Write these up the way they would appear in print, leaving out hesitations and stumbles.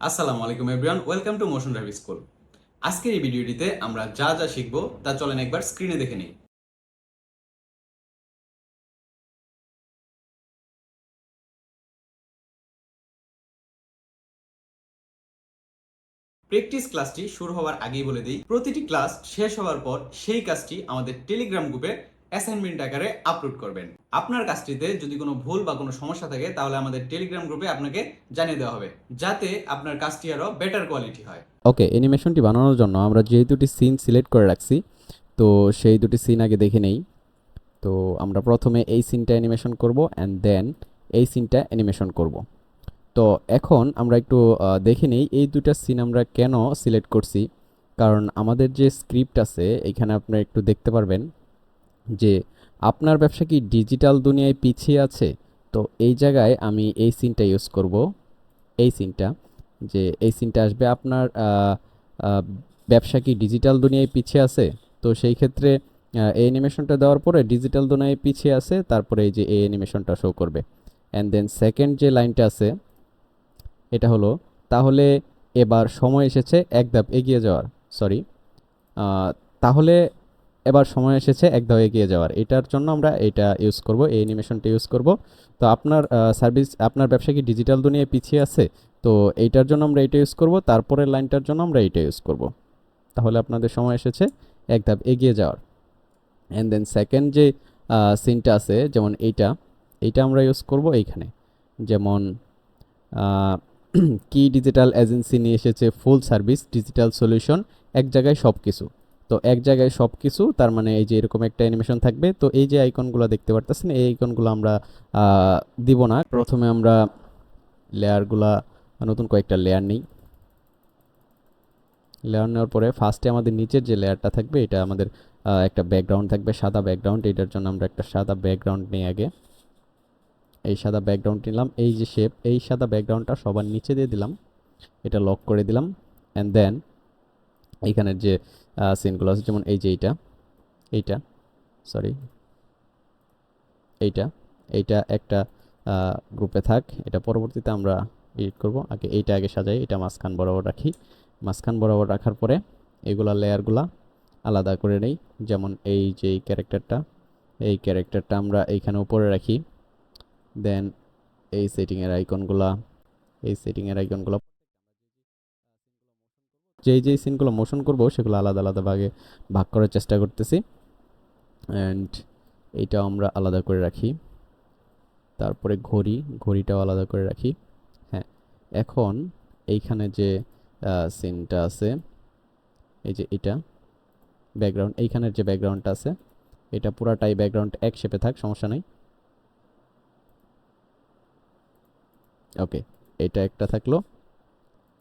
আসসালামু আলাইকুম everyone, welcome to motion drive school. আজকের এই ভিডিওটিতে আমরা যা যা শিখব তা চলেন একবার স্ক্রিনে দেখে নিই। প্র্যাকটিস ক্লাসটি শুরু হওয়ার আগেই বলে দিই, প্রতিটি ক্লাস শেষ হওয়ার পর সেই কাজটি আমাদের টেলিগ্রাম গ্রুপে অ্যাসাইনমেন্ট আকারে আপলোড করবেন। আপনার কাজটিতে যদি কোনো ভুল বা কোনো সমস্যা থাকে তাহলে আমাদের টেলিগ্রাম গ্রুপে আপনাকে জানিয়ে দেওয়া হবে, যাতে আপনার কাজটি আরও বেটার কোয়ালিটি হয়। ওকে, অ্যানিমেশনটি বানানোর জন্য আমরা যে দুটি সিন সিলেক্ট করে রাখছি, তো সেই দুটি সিন আগে দেখে নেই। তো আমরা প্রথমে এই সিনটা অ্যানিমেশন করব অ্যান্ড দেন এই সিনটা অ্যানিমেশন করব। তো এখন আমরা একটু দেখে নেই এই দুটা সিন আমরা কেন সিলেক্ট করছি। কারণ আমাদের যে স্ক্রিপ্ট আছে এখানে আপনারা একটু দেখতে পারবেন যে আপনার ব্যবসা কি ডিজিটাল দুনিয়ায় পিছিয়ে আছে। তো এই জায়গায় আমি এই সিনটা ইউজ করব, এই সিনটা, যে এই সিনটা আসবে আপনার আহ, ব্যবসা কি ডিজিটাল দুনিয়ায় পিছিয়ে আছে। তো সেই ক্ষেত্রে এই অ্যানিমেশনটা দেওয়ার পরে ডিজিটাল দুনিয়ায় পিছিয়ে আছে, তারপরে এই যে এই অ্যানিমেশনটা শো করবে। অ্যান্ড দেন সেকেন্ড যে লাইনটা আছে এটা হলো, তাহলে এবার সময় এসেছে এক ধাপ এগিয়ে যাওয়ার। সরি, তাহলে এবার সময় এসেছে এক ধাপ এগিয়ে যাওয়ার, এটার জন্য আমরা এটা ইউজ করব, এই অ্যানিমেশনটা ইউজ করব। তো আপনার সার্ভিস, আপনার ব্যবসা কি ডিজিটাল দুনিয়ায় পিছিয়ে আছে, তো এইটার জন্য আমরা এটা ইউজ করব, তারপরের লাইনটার জন্য আমরা এটা ইউজ করব। তাহলে আপনাদের সময় এসেছে এক ধাপ এগিয়ে যাওয়ার। অ্যান্ড দেন সেকেন্ড যে সিনটা আছে, যেমন এইটা, এইটা আমরা ইউজ করব এইখানে। যেমন কি ডিজিটাল এজেন্সি নিয়ে এসেছে ফুল সার্ভিস ডিজিটাল সলিউশন, এক জায়গায় সব কিছু। তো এক জায়গায় সব কিছু তার মানে এই যে এরকম একটা অ্যানিমেশন থাকবে। তো এই যে আইকনগুলো দেখতে পারতেছেন, এই আইকনগুলো আমরা দিব না। প্রথমে আমরা লেয়ারগুলা, নতুন কয়েকটা লেয়ার নিই। লেয়ার নেওয়ার পরে ফার্স্টে আমাদের নিচের যে লেয়ারটা থাকবে এটা আমাদের একটা ব্যাকগ্রাউন্ড থাকবে, সাদা ব্যাকগ্রাউন্ড। এটার জন্য আমরা একটা সাদা ব্যাকগ্রাউন্ড নিই আগে। এই সাদা ব্যাকগ্রাউন্ড নিলাম, এই যে শেপ, এই সাদা ব্যাকগ্রাউন্ডটা সবার নিচে দিয়ে দিলাম, এটা লক করে দিলাম। অ্যান্ড দেন এইখানের যে সিনগুলো আছে, যেমন এই যে এইটা সরি, এইটা এইটা একটা গ্রুপে থাক, এটা পরবর্তীতে আমরা এডিট করব। আগে এইটা আগে সাজাই, এটা মাঝখান বরাবর রাখি। মাঝখান বরাবর রাখার পরে এগুলা লেয়ারগুলা আলাদা করে নেই। যেমন এই যে এই ক্যারেক্টারটা আমরা এইখানে উপরে রাখি। দেন এই সেটিংয়ের আইকনগুলো যেই সিনগুলো মোশন করব সেগুলো আলাদা আলাদা ভাগে ভাগ করার চেষ্টা করতেছি। অ্যান্ড এইটাও আমরা আলাদা করে রাখি। তারপরে ঘড়িটাও আলাদা করে রাখি। হ্যাঁ, এখন এইখানে যে সিনটা আছে, এই যে এটা ব্যাকগ্রাউন্ড, এইখানের যে ব্যাকগ্রাউন্ডটা আছে এটা পুরাটাই ব্যাকগ্রাউন্ড এক শেপে থাক, সমস্যা নাই। ওকে, এটা একটা থাকলো,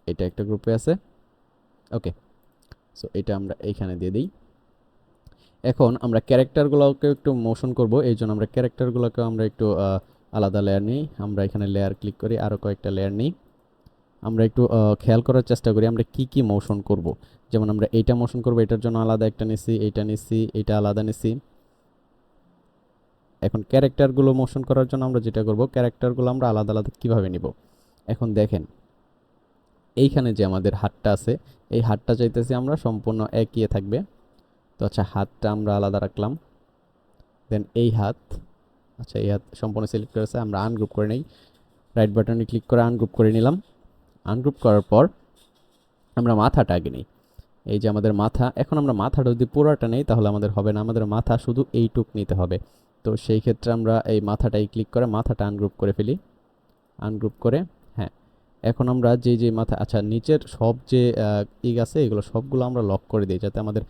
এটা একটা গ্রুপে আছে। ওকে, সো এটা আমরা এইখানে দিয়ে দিই। এখন আমরা ক্যারেক্টারগুলোকে একটু মোশন করব, এই জন্য আমরা ক্যারেক্টারগুলোকে আমরা একটু আলাদা লেয়ার নিই। আমরা এখানে লেয়ার ক্লিক করি, আরও কয়েকটা লেয়ার নিই। আমরা একটু খেয়াল করার চেষ্টা করি আমরা কি কি মোশন করব। যেমন আমরা এইটা মোশন করব, এটার জন্য আলাদা একটা নিছি, এইটা নিছি, এইটা আলাদা নিছি। এখন ক্যারেক্টারগুলো মোশন করার জন্য আমরা যেটা করব, ক্যারেক্টারগুলো আমরা আলাদা আলাদা কিভাবে নিব। এখন দেখেন এইখানে যে আমাদের হাতটা আছে, এই হাতটা চাইতেছি আমরা সম্পূর্ণ একই থাকবে। তো আচ্ছা, হাতটা আমরা আলাদা রাখলাম। দেন এই হাত, আচ্ছা এই হাত সম্পূর্ণ সিলেক্ট করেছে, আমরা আনগ্রুপ করে নেই। রাইট বাটনে ক্লিক করে আনগ্রুপ করে নিলাম। আনগ্রুপ করার পর আমরা মাথাটা আগে নিই। এই যে আমাদের মাথা, এখন আমরা মাথাটা যদি পুরোটা নেই তাহলে আমাদের হবে না, আমাদের মাথা শুধু এইটুক নিতে হবে। তো সেই ক্ষেত্রে আমরা এই মাথাটাই ক্লিক করে মাথাটা আনগ্রুপ করে ফেলি। আনগ্রুপ করে, হ্যাঁ, এখন আমরা যে মাথা, আচ্ছা নিচের সব যে আছে এগুলো সবগুলো আমরা লক করে দিই যাতে আমাদের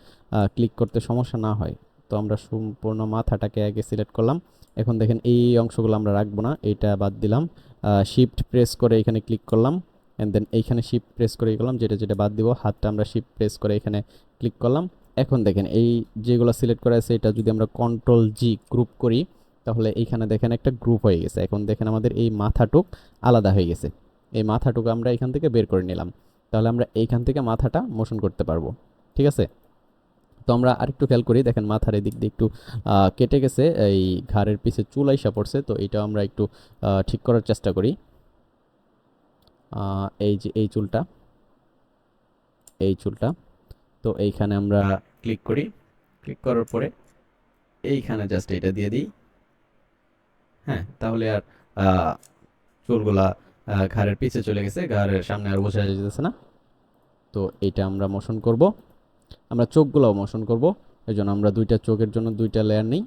ক্লিক করতে সমস্যা না হয়। তো আমরা সম্পূর্ণ মাথাটাকে আগে সিলেক্ট করলাম। এখন দেখেন এই অংশগুলো আমরা রাখবো না, এইটা বাদ দিলাম। শিফট প্রেস করে এখানে ক্লিক করলাম। অ্যান্ড দেন এইখানে শিফট প্রেস করে গেলাম, যেটা যেটা বাদ দিব হাতটা আমরা শিফট প্রেস করে এখানে ক্লিক করলাম। এখন দেখেন এই যেগুলো সিলেক্ট করা আছে এটা যদি আমরা কন্ট্রোল জি গ্রুপ করি তাহলে এইখানে দেখেন একটা গ্রুপ হয়ে গেছে। এখন দেখেন আমাদের এই মাথাটুক আলাদা হয়ে গেছে। এই মাথাটুকু আমরা এখান থেকে বের করে নিলাম, তাহলে আমরা এইখান থেকে মাথাটা মোশন করতে পারবো। ঠিক আছে, তো আমরা আরেকটু খেয়াল করি, দেখেন মাথার এদিক দিয়ে একটু কেটে গেছে, এই ঘাড়ের পিছে চুল আইসা পড়ছে। তো এটা আমরা একটু ঠিক করার চেষ্টা করি। এই যে এই চুলটা, তো এইখানে আমরা ক্লিক করি, ক্লিক করার পরে এইখানে জাস্ট এটা দিয়ে দিই। হ্যাঁ, তাহলে আর আহ, চুলগুলা ঘাড়ের পিছে চলে গেছে, ঘাড়ের সামনে আর বোঝা যেতেছে না। তো এইটা আমরা মোশন করব, আমরা চোখগুলাও মোশন করব। এই জন্য আমরা দুইটা চোখের জন্য দুইটা লেয়ার নিই,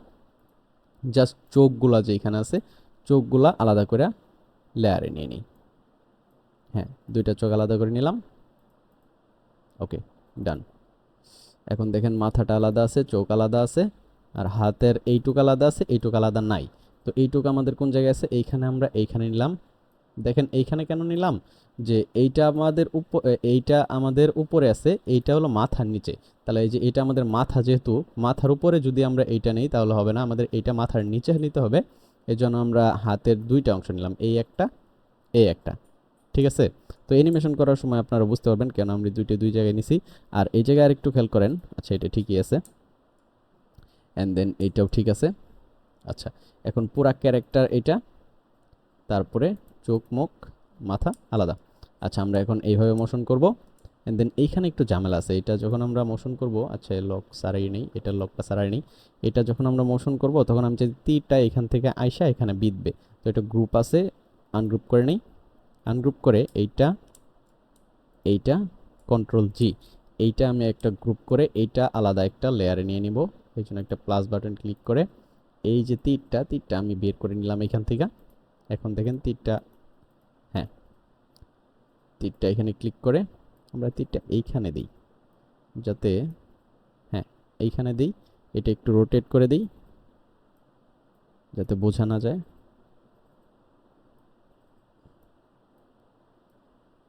জাস্ট চোখগুলা যেখানে আছে চোখগুলা আলাদা করে লেয়ারে নিয়ে নিই। হ্যাঁ, দুইটা চোখ আলাদা করে নিলাম। ওকে, ডান। এখন দেখেন মাথাটা আলাদা আছে, চোখ আলাদা আছে, আর হাতের এইটুক আলাদা আছে, এইটুক আলাদা নাই। তো এইটুক আমাদের কোন জায়গায় আছে? এইখানে, আমরা এইখানে নিলাম। দেখেন এইখানে কেন নিলাম? যে এইটা আমাদের উপরে আছে, এইটা হলো মাথার নিচে। তাহলে এই যে এটা আমাদের মাথা, যেহেতু মাথার উপরে যদি আমরা এইটা নেই তাহলে হবে না, আমাদের এইটা মাথার নিচে নিতে হবে। এই জন্য আমরা হাতের দুইটা অংশ নিলাম, এই একটা, এই একটা। ঠিক আছে? তো অ্যানিমেশন করার সময় আপনারা বুঝতে পারবেন কেন আমরা দুই জায়গায় নিছি। আর এই জায়গায় আরেকটু খেয়াল করেন। আচ্ছা, এটা ঠিকই আছে, অ্যান্ড দেন এইটাও ঠিক আছে। আচ্ছা, এখন পুরা ক্যারেক্টার এটা, তারপরে চোখ, মুখ, মাথা আলাদা। আচ্ছা, আমরা এখন এইভাবে মোশন করব, অ্যান্ড দেন এইখানে একটু ঝামেলা আছে। এটা যখন আমরা মোশন করব, আচ্ছা লক সারাই নেই, এটার লকটা সারাই নেই। এটা যখন আমরা মোশন করব তখন আমি যে তীরটা এখান থেকে আইসা এখানে বিঁধবে। তো এটা গ্রুপ আছে, আনগ্রুপ করে নেই। আনগ্রুপ করে এইটা কন্ট্রোল জি, এইটা আমি একটা গ্রুপ করে এইটা আলাদা একটা লেয়ারে নিয়ে নিব। এই জন্য একটা প্লাস বাটন ক্লিক করে এই যে তীরটা আমি বের করে নিলাম এখান থেকে। এখন দেখেন তীরটা, হ্যাঁ, তীরটা এখানে ক্লিক করে আমরা তীরটা এইখানে দিই, যাতে, হ্যাঁ, এইখানে দিই। এটা একটু রোটেট করে দিই যাতে বোঝা না যায়।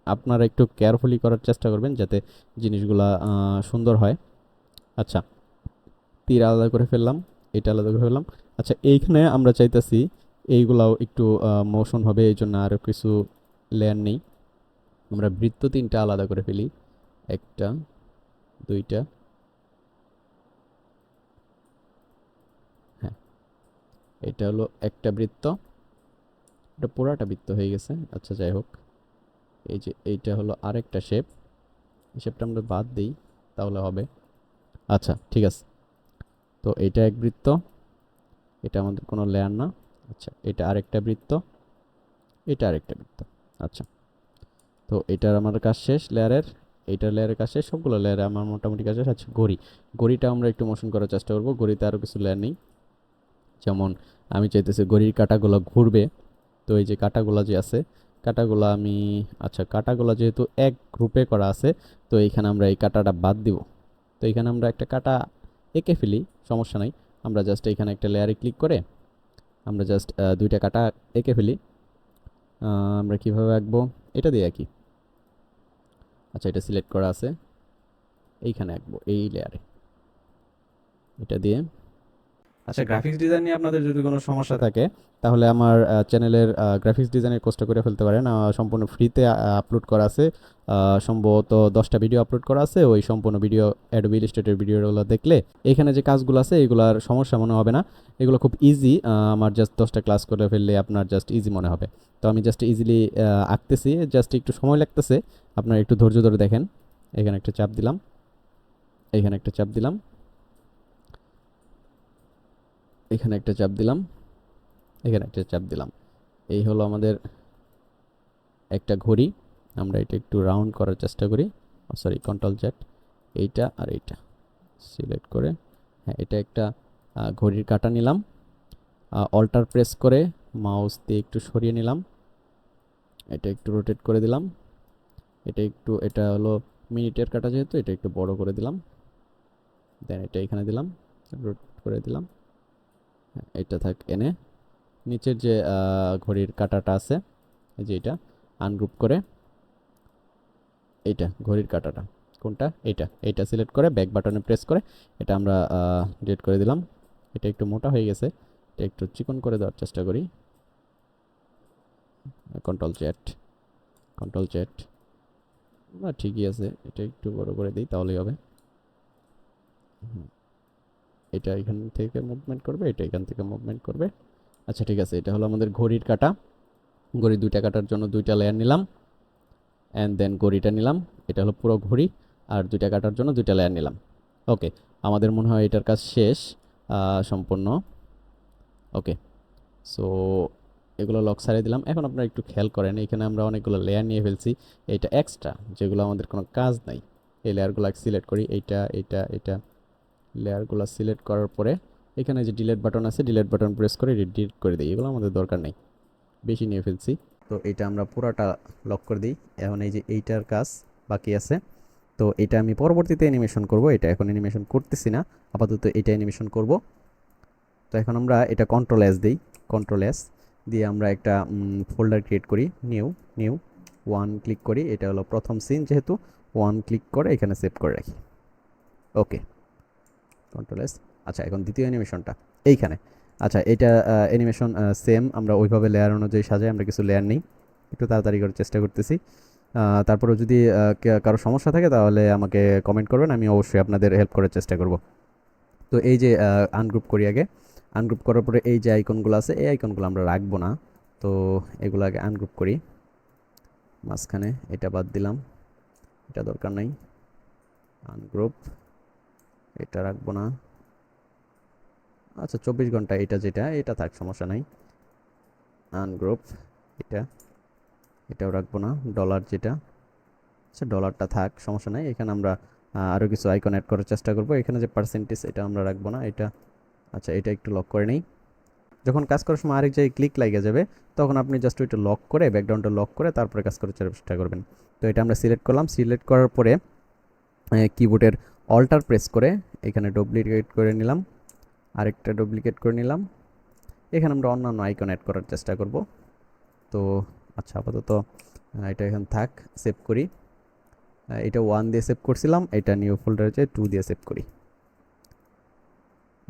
আপনারা একটু কেয়ারফুলি করার চেষ্টা করবেন যাতে জিনিসগুলা সুন্দর হয়। আচ্ছা, তীর আলাদা করে ফেললাম, এটা আলাদা করে ফেললাম। আচ্ছা, এইখানে আমরা চাইতেছি এইগুলাও একটু মোশন হবে, এই জন্য আরও কিছু লেয়ার নেই। আমরা বৃত্ত তিনটা আলাদা করে ফেলি, একটা, দুইটা, হ্যাঁ, এটা হলো একটা বৃত্ত, এটা পুরাটা বৃত্ত হয়ে গেছে। আচ্ছা, যাই হোক, এই যে এইটা হলো আরেকটা শেপ, এই শেপটা আমরা বাদ দিই তাহলে হবে। আচ্ছা, ঠিক আছে। তো এইটা এক বৃত্ত, এটা আমাদের কোনো লেয়ার না। আচ্ছা, এটা আরেকটা বৃত্ত, এটা আরেকটা বৃত্ত। আচ্ছা, তো এটার আমার কাজ শেষ লেয়ারের, এইটার লেয়ারের কাজ শেষ, সবগুলো লেয়ারে আমার মোটামুটি কাজ শেষ। আচ্ছা, ঘড়িটা আমরা একটু মোশন করার চেষ্টা করবো। ঘড়িতে আরও কিছু লেয়ার নেই, যেমন আমি চাইতেছি ঘড়ির কাঁটাগুলো ঘুরবে। তো এই যে কাঁটাগুলো যে আছে, কাঁটাগুলো আমি, আচ্ছা, কাঁটাগুলো যেহেতু এক গ্রুপে করা আছে, তো এইখানে আমরা এই কাঁটাটা বাদ দিব। তো এখানে আমরা একটা কাঁটা এঁকে ফেলি, সমস্যা নাই। আমরা জাস্ট এখানে একটা লেয়ারে ক্লিক করে আমরা জাস্ট দুইটা কাঁটা এঁকে ফেলি। আমরা কিভাবে আঁকবো? এটা দিয়ে আঁকি। আচ্ছা, এটা সিলেক্ট করা আছে, এইখানে আঁকবো এই লেয়ারে, এটা দিয়ে। আচ্ছা, গ্রাফিক্স ডিজাইন নিয়ে আপনাদের যদি কোনো সমস্যা থাকে তাহলে আমার চ্যানেলের গ্রাফিক্স ডিজাইনের কোর্সটা করে ফেলতে পারেন। সম্পূর্ণ ফ্রিতে আপলোড করা আছে, সম্ভবত 10টা ভিডিও আপলোড করা আছে। ওই সম্পূর্ণ ভিডিও, অ্যাডোবি ইলাস্ট্রেটর ভিডিওগুলো দেখলে এখানে যে কাজগুলো আছে এগুলার সমস্যা মনে হবে না। এগুলো খুব ইজি, আমার জাস্ট 10টা ক্লাস করে ফেললে আপনার জাস্ট ইজি মনে হবে। তো আমি জাস্ট ইজিলি আঁকতেছি, জাস্ট একটু সময় লাগতেছে, আপনারা একটু ধৈর্য ধরে দেখেন। এখানে একটা চাপ দিলাম, এখানে একটা চাপ দিলাম, এখানে একটা চাপ দিলাম, এখানে একটা চাপ দিলাম। এই হলো আমাদের একটা ঘড়ি। আমরা এটা একটু রাউন্ড করার চেষ্টা করি, সরি, কন্ট্রোল জেড, এইটা আর এইটা সিলেক্ট করে, হ্যাঁ, এটা একটা ঘড়ির কাঁটা নিলাম। অল্টার প্রেস করে মাউস দিয়ে একটু সরিয়ে নিলাম, এটা একটু রোটেট করে দিলাম। এটা হলো মিনিটের কাঁটা, যেহেতু এটা একটু বড় করে দিলাম। দেন এটা এখানে দিলাম, রোটেট করে দিলাম। হ্যাঁ, এটা থাক এনে। নিচের যে ঘড়ির কাঁটাটা আছে, এই যে এটা আনগ্রুপ করে, এইটা ঘড়ির কাঁটাটা কোনটা, এইটা সিলেক্ট করে ব্যাক বাটনে প্রেস করে এটা আমরা ডিলিট করে দিলাম। এটা একটু মোটা হয়ে গেছে, এটা একটু চিকন করে দেওয়ার চেষ্টা করি। কন্ট্রোল জেড, কন্ট্রোল জেড, না ঠিকই আছে, এটা একটু বড় করে দিই তাহলেই হবে। এটা এখান থেকে মুভমেন্ট করবে, এটা এখান থেকে মুভমেন্ট করবে। আচ্ছা, ঠিক আছে, এটা হলো আমাদের ঘড়ির কাঁটা। ঘড়ির দুইটা কাটার জন্য দুইটা লেয়ার নিলাম। অ্যান্ড দেন ঘড়িটা নিলাম, এটা হলো পুরো ঘড়ি, আর দুইটা কাটার জন্য দুইটা লেয়ার নিলাম। ওকে, আমাদের মনে হয় এটার কাজ শেষ সম্পূর্ণ। ওকে, সো এগুলো লক সারিয়ে দিলাম। এখন আপনারা একটু খেয়াল করেন, এখানে আমরা অনেকগুলো লেয়ার নিয়ে ফেলছি, এইটা এক্সট্রা যেগুলো আমাদের কোনো কাজ নাই। এই লেয়ারগুলো সিলেক্ট করি, এটা লেয়ারগুলো সিলেক্ট করার পরে এখানে যে ডিলিট বাটন আছে, ডিলিট বাটন প্রেস করে ডিলিট করে দিই, এগুলো আমাদের দরকার নেই, বেশি নিয়ে ফেলছি। তো এটা আমরা পুরোটা লক করে দিই। এখন এই যে এইটার কাজ বাকি আছে, তো এটা আমি পরবর্তীতে অ্যানিমেশন করব, এটা এখন অ্যানিমেশন করতেছি না, আপাতত এটা অ্যানিমেশন করব। তো এখন আমরা এটা কন্ট্রোল এস দিই, কন্ট্রোল এস দিয়ে আমরা একটা ফোল্ডার ক্রিয়েট করি, নিউ নিউ ওয়ান ক্লিক করি, এটা হলো প্রথম সিন, যেহেতু ওয়ান ক্লিক করে এখানে সেভ করে রাখি। ওকে, কন্ট্রোল এস। আচ্ছা, এখন দ্বিতীয় অ্যানিমেশনটা এইখানে। আচ্ছা, এটা অ্যানিমেশন সেম, আমরা ওইভাবে লেয়ার অনুযায়ী সাজাই, আমরা কিছু লেয়ার নেই, একটু তাড়াতাড়ি করার চেষ্টা করতেছি। তারপরেও যদি কারো সমস্যা থাকে তাহলে আমাকে কমেন্ট করবেন, আমি অবশ্যই আপনাদের হেল্প করার চেষ্টা করব। তো এই যে আনগ্রুপ করি আগে, আনগ্রুপ করার পরে এই যে আইকনগুলো আছে, এই আইকনগুলো আমরা রাখবো না, তো এগুলো আগে আনগ্রুপ করি। মাঝখানে এটা বাদ দিলাম, এটা দরকার নাই, আনগ্রুপ, এটা রাখবো না। আচ্ছা, 24 ঘন্টা এটা, যেটা এটা থাক, সমস্যা নাই। আনগ্রুপ, এটা এটাও রাখবো না। ডলার যেটা, আচ্ছা ডলারটা থাক, সমস্যা নাই। এখানে আমরা আরও কিছু আইকন অ্যাড করার চেষ্টা করব। এখানে যে পার্সেন্টেজ, এটা আমরা রাখবো না, এটা আচ্ছা, এটা একটু লক করে নেই। যখন কাজ করার সময় আরেক জায়গায় ক্লিক লাগিয়ে যাবে, তখন আপনি জাস্ট ওইটা লক করে, ব্যাকগ্রাউন্ডটা লক করে তারপরে কাজ করার চেষ্টা করবেন। তো এটা আমরা সিলেক্ট করলাম, সিলেক্ট করার পরে কিবোর্ডের অল্টার প্রেস করে এখানে ডুপ্লিকেট করে নিলাম, আরেকটা ডুপ্লিকেট করে নিলাম। এখানে আমরা অন্যান্য আইকন অ্যাড করার চেষ্টা করব। তো আচ্ছা, আপাতত এটা এখানে থাক, সেভ করি। এটা 1 দিয়ে সেভ করছিলাম, এটা নিউ ফোল্ডারে যে 2 দিয়ে সেভ করি।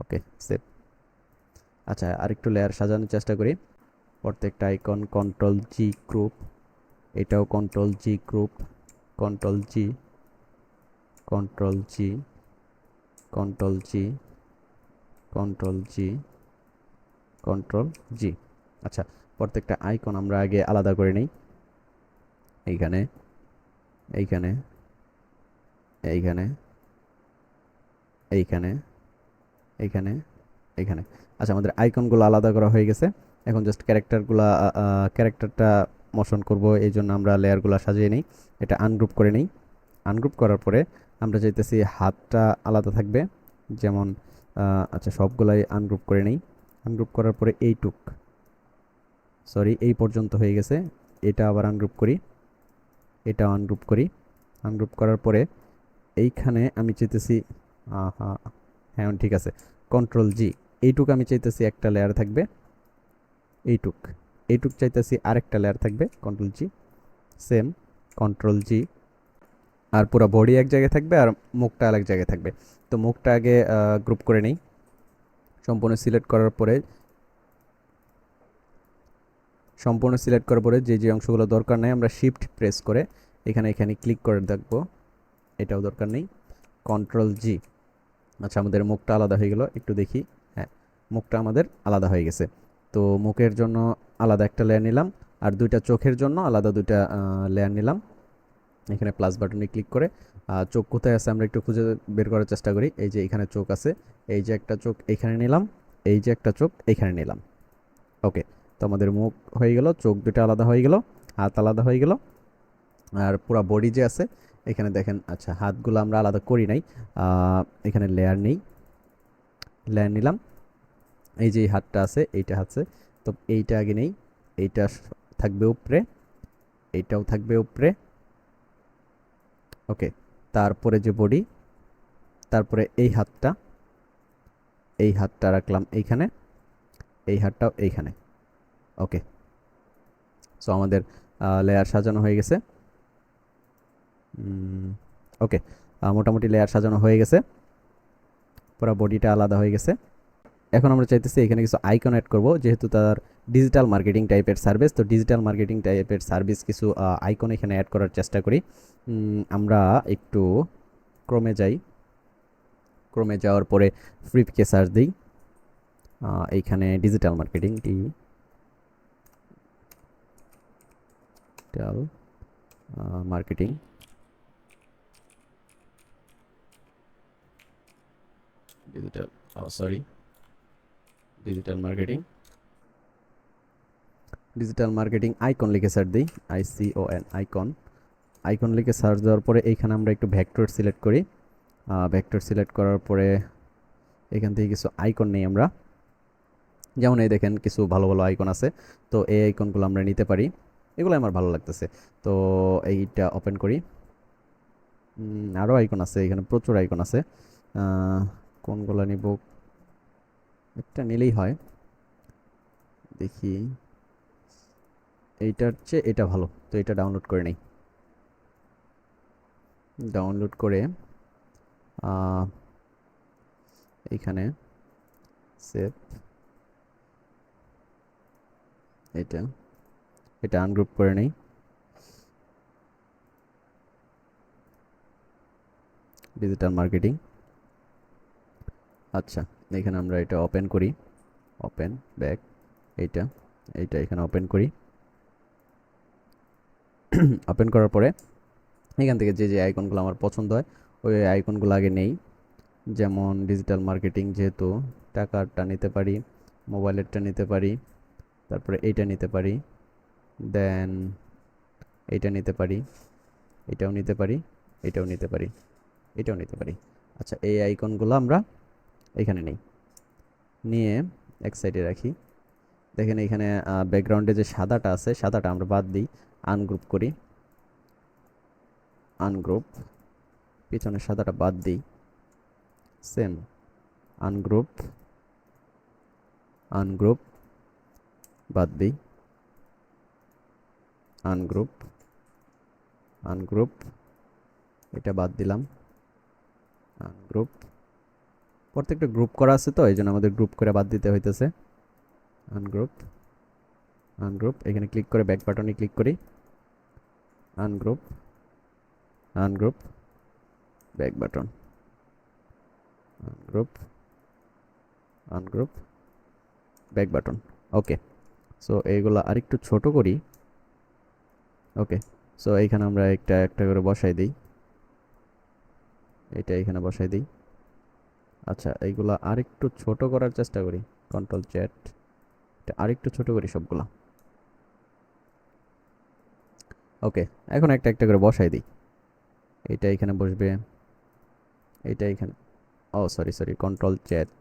ওকে, সেভ। আচ্ছা, আরেকটু লেয়ার সাজানোর চেষ্টা করি। প্রত্যেকটা আইকন কন্ট্রোল জি গ্রুপ, এটাও কন্ট্রোল জি গ্রুপ, কন্ট্রোল জি, কন্ট্রোল জি, কন্ট্রোল জি, কন্ট্রোল জি, কন্ট্রোল জি। আচ্ছা, প্রত্যেকটা আইকন আমরা আগে আলাদা করে নিই। এইখানে, এইখানে, এইখানে, এইখানে, এইখানে, এইখানে। আচ্ছা, আমাদের আইকনগুলো আলাদা করা হয়ে গেছে। এখন জাস্ট ক্যারেক্টারটা মোশন করব, এই জন্য আমরা লেয়ারগুলো সাজিয়ে নিই। এটা আনগ্রুপ করে নিই। আনগ্রুপ করার পরে আমরা চাইতেছি হাতটা আলাদা থাকবে, যেমন আচ্ছা, সবগুলাই আনগ্রুপ করে নিই। আনগ্রুপ করার পরে এইটুক, সরি, এই পর্যন্ত হয়ে গেছে। এটা আবার আনগ্রুপ করি, এটাও আনগ্রুপ করি। আনগ্রুপ করার পরে এইখানে আমি চাইতেছি, হ্যাঁ হ্যাঁ, ঠিক আছে, কন্ট্রোল জি। এইটুক আমি চাইতেছি একটা লেয়ার থাকবে, এইটুক, এইটুক চাইতেছি আরেকটা লেয়ার থাকবে, control G, same, control G. আর পুরো বডি এক জায়গায় থাকবে আর মুখটা আরেক জায়গায় থাকবে। তো মুখটা আগে গ্রুপ করে নেই। সম্পূর্ণ সিলেক্ট করার পরে, যে যে অংশগুলো দরকার নেই আমরা শিফট প্রেস করে এখানে এখানে ক্লিক করে দেখবো, এটাও দরকার নেই, কন্ট্রোল জি। আচ্ছা, আমাদের মুখটা আলাদা হয়ে গেল, একটু দেখি। হ্যাঁ, মুখটা আমাদের আলাদা হয়ে গেছে। তো মুখের জন্য আলাদা একটা লেয়ার নিলাম, আর দুইটা চোখের জন্য আলাদা দুইটা লেয়ার নিলাম। এখানে প্লাস বাটনে ক্লিক করে চোখ কোথায় আছে আমরা একটু খুঁজে বের করার চেষ্টা করি। এই যে এখানে চোখ আছে, এই যে একটা চোখ এখানে নিলাম, এই যে একটা চোখ এখানে নিলাম। ওকে, তো আমাদের মুখ হয়ে গেল, চোখ দুটো আলাদা হয়ে গেল, হাত আলাদা হয়ে গেল, আর পুরো বডি যে আছে এখানে দেখেন। আচ্ছা, হাতগুলো আমরা আলাদা করি নাই, এখানে লেয়ার নেই, লেয়ার নিলাম। এই যে হাতটা আছে, এইটা আছে, তো এইটা আগে নেই, এইটা থাকবে উপরে, এইটাও থাকবে উপরে। ওকে, তারপরে যে বডি, তারপরে এই হাতটা রাখলাম এইখানে, এই হাতটাও এইখানে। ওকে, সো আমাদের লেয়ার সাজানো হয়ে গেছে। ওকে, মোটামুটি লেয়ার সাজানো হয়ে গেছে, পুরো বডিটা আলাদা হয়ে গেছে। এখন আমরা চাইতেছি এখানে কিছু আইকন অ্যাড করব, যেহেতু তার ডিজিটাল মার্কেটিং টাইপের সার্ভিস, তো ডিজিটাল মার্কেটিং টাইপের সার্ভিস কিছু আইকন এখানে অ্যাড করার চেষ্টা করি। আমরা একটু ক্রমে যাই, ক্রমে যাওয়ার পরে ফ্লিপকে সার্চ দিই। এইখানে digital marketing, digital marketing, digital digital marketing, digital marketing icon লিখে সার্চ দিই, ICON আইকন। আইকন লিখে সার্চ দেওয়ার পরে এইখানে আমরা একটু ভেক্টর সিলেক্ট করি। ভেক্টর সিলেক্ট করার পরে এখান থেকে কিছু আইকন নেই আমরা, যেমন এই দেখেন কিছু ভালো ভালো আইকন আছে, তো এই আইকনগুলো আমরা নিতে পারি, এগুলো আমার ভালো লাগতেছে। তো এইটা ওপেন করি। আরও আইকন আছে, এখানে প্রচুর আইকন আছে, কোনগুলো নিব, একটা নিলেই হয়। দেখি এইটার চেয়ে এটা ভালো, তো এটা ডাউনলোড করে নেই। ডাউনলোড করে এইখানে সেভ, এটা এটা আনগ্রুপ করে নেই। ডিজিটাল মার্কেটিং, আচ্ছা এখানে আমরা এটা ওপেন করি, ওপেন ব্যাক, এইটা এইটা এখানে ওপেন করি। ওপেন করার পরে এখান থেকে যে যে আইকনগুলো আমার পছন্দ হয় ওই আইকনগুলো আগে নেই। যেমন ডিজিটাল মার্কেটিং, যেহেতু টাকারটা নিতে পারি, মোবাইলেরটা নিতে পারি, তারপরে এইটা নিতে পারি, দেন এইটা নিতে পারি, এটাও নিতে পারি, এটাও নিতে পারি, এটাও নিতে পারি। আচ্ছা এই আইকনগুলো আমরা এখানে নেই, নিয়ে এক সাইডে রাখি। দেখেন এখানে ব্যাকগ্রাউন্ডে যে সাদাটা আছে সাদাটা আমরা বাদ দিই, আনগ্রুপ করি, আনগ্রুপ, পিছনের সাদাটা বাদ দিই, সেম আনগ্রুপ, আনগ্রুপ বাদ দিই, আনগ্রুপ, আনগ্রুপ, এটা বাদ দিলাম, আনগ্রুপ। প্রত্যেকটা গ্রুপ করা আছে তো এই জন্য আমাদের গ্রুপ করে বাদ দিতে হইতেছে। আনগ্রুপ, আনগ্রুপ, এখানে ক্লিক করে ব্যাক বাটনে ক্লিক করি, ungroup, ungroup, back button, ungroup, ungroup, back button. Okay, so এইগুলো আরেকটু ছোট করি। ওকে, সো এইখানে আমরা একটা একটা করে বসাই দিই, এটা এখানে বসাই দিই। আচ্ছা এইগুলা আরেকটু ছোট করার চেষ্টা করি, কন্ট্রোল চ্যাট, এটা আরেকটু ছোট করি সবগুলা। ওকে, এখন একটা একটা করে বসাই দিই, এইটা এখানে বসবে, এইটা এখানে, ও sorry sorry, control chat,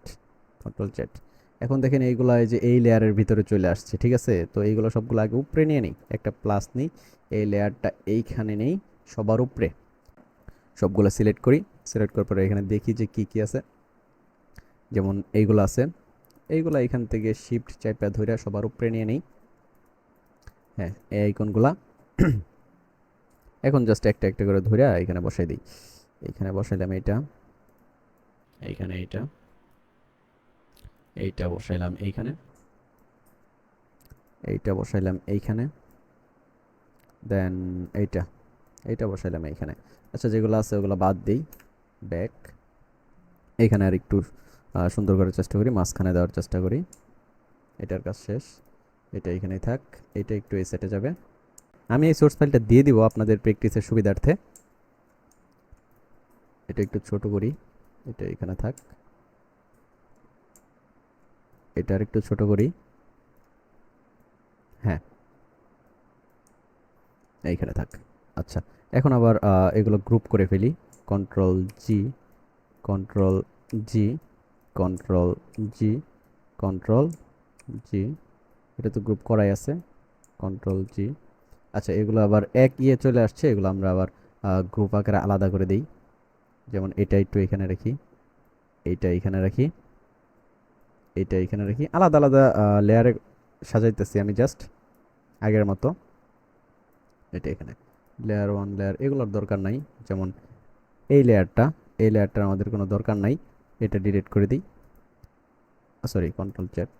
control chat. এখন দেখেন এইগুলা এই যে এই লেয়ারের ভিতরে চলে আসছে, ঠিক আছে? তো এইগুলো সবগুলো আগে উপরে নিয়ে নিই, একটা প্লাস নিই, এই লেয়ারটা এইখানে নেই, সবার উপরে সবগুলো সিলেক্ট করি। সিলেক্ট করার পরে এখানে দেখি যে কি কি আছে, যেমন এইগুলো আছে, এইগুলা এখান থেকে শিফট চাইপা ধরে সবার উপরে নিয়ে নেই। হ্যাঁ এই আইকনগুলা এখন জাস্ট একটা একটা করে ধরে এখানে বসাই দিই। এইখানে বসাইলাম এইটা, এইখানে এইটা, এইটা বসাইলাম এইখানে, এইটা বসাইলাম এইখানে, দেন এইটা, এইটা বসাইলাম এইখানে। আচ্ছা যেগুলো আছে ওগুলো বাদ দিই, ব্যাক, এইখানে আর একটু সুন্দর করার চেষ্টা করি, মাঝখানে দেওয়ার চেষ্টা করি। এটার কাজ শেষ, এটা এইখানেই থাক, এটা একটু এই সেটে যাবে। আমি এই সোর্স ফাইলটা দিয়ে দিব আপনাদের প্র্যাকটিসের সুবিধার্থে। এটা একটু ছোট করি, এটা এখানে থাক, এটা আর একটু ছোট করি, হ্যাঁ এইখানে থাক। আচ্ছা এখন আবার এগুলো গ্রুপ করে ফেলি, কন্ট্রোল জি, কন্ট্রোল জি, কন্ট্রোল জি, কন্ট্রোল জি, এটা তো গ্রুপ করাই আছে, কন্ট্রোল জি। আচ্ছা এগুলো আবার এক চলে আসছে, এগুলো আমরা আবার গ্রুপ আকারে আলাদা করে দিই। যেমন এটা একটু এখানে রাখি, এইটা এখানে রাখি, এইটা এখানে রাখি, আলাদা আলাদা লেয়ারে সাজাইতেছি আমি জাস্ট আগের মতো। এটা এখানে লেয়ার ওয়ান, লেয়ার এগুলোর দরকার নাই, যেমন এই লেয়ারটা, এই লেয়ারটার আমাদের কোনো দরকার নাই, এটা ডিলিট করে দিই, সরি কন্ট্রোল চ্যাট,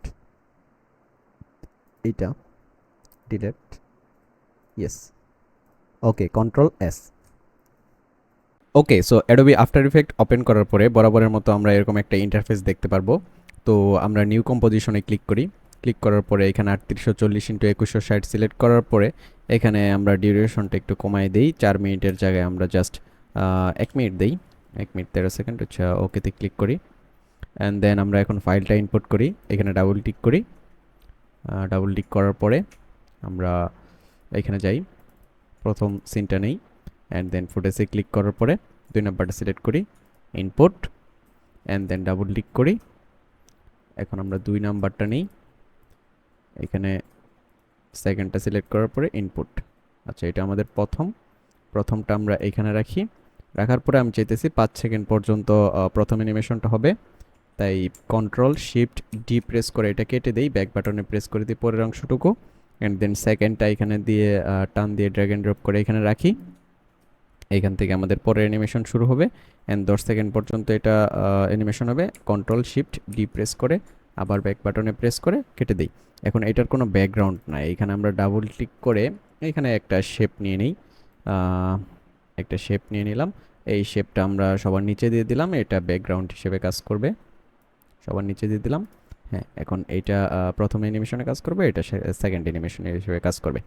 এইটা delete, yes, okay control S. Okay, so Adobe after effect open করার পরে বরাবরের মতো আমরা এরকম একটা ইন্টারফেস দেখতে পারবো। তো আমরা নিউ কম্পোজিশনে ক্লিক করি, ক্লিক করার পরে এখানে 3840 × 2160 সিলেক্ট করার পরে এখানে আমরা ডিউরেশনটা একটু কমাই দিই, 4 মিনিটের জায়গায় আমরা জাস্ট 1 মিনিট দিই, 1 মিনিট 13 সেকেন্ড। আচ্ছা, ওকেতে ক্লিক করি। অ্যান্ড দেন আমরা এখন ফাইলটা ইনপুট করি, এখানে ডাবল ক্লিক করি। ডাবল ক্লিক করার পরে আমরা এখানে যাই, প্রথম সিনটা নেই, অ্যান্ড দেন ফুটেজে ক্লিক করার পরে 2 নাম্বারটা সিলেক্ট করি, input, and then double click করি। এখন আমরা 2 নাম্বারটা নিই, এখানে সেকেন্ডটা সিলেক্ট করার পরে ইনপুট। আচ্ছা, এটা আমাদের প্রথমটা আমরা এখানে রাখি। রাখার পরে আমি চাইতেছি 5 সেকেন্ড পর্যন্ত প্রথম অ্যানিমেশনটা হবে, তাই কন্ট্রোল শিফট ডি প্রেস করে এটা কেটে দেই, ব্যাক বাটনে প্রেস করে দিই পরের অংশটুকু, অ্যান্ড দেন সেকেন্ডটা এখানে দিয়ে টান দিয়ে ড্র্যাগ অ্যান্ড ড্রপ করে এখানে রাখি। এইখান থেকে আমাদের পরের অ্যানিমেশন শুরু হবে, অ্যান্ড 10 সেকেন্ড পর্যন্ত এটা অ্যানিমেশন হবে। কন্ট্রোল শিফট ডি প্রেস করে আবার ব্যাক বাটনে প্রেস করে কেটে দিই। এখন এটার কোনো ব্যাকগ্রাউন্ড নাই, এখানে আমরা ডাবল ক্লিক করে এখানে একটা শেপ নিয়ে নিই, একটা শেপ নিয়ে নিলাম। এই শেপটা আমরা সবার নিচে দিয়ে দিলাম, এটা ব্যাকগ্রাউন্ড হিসেবে কাজ করবে, সবার নিচে দিয়ে দিলাম। হ্যাঁ, এখন এইটা প্রথম অ্যানিমেশনে কাজ করবে, এটা সেকেন্ড অ্যানিমেশন হিসেবে কাজ করবে।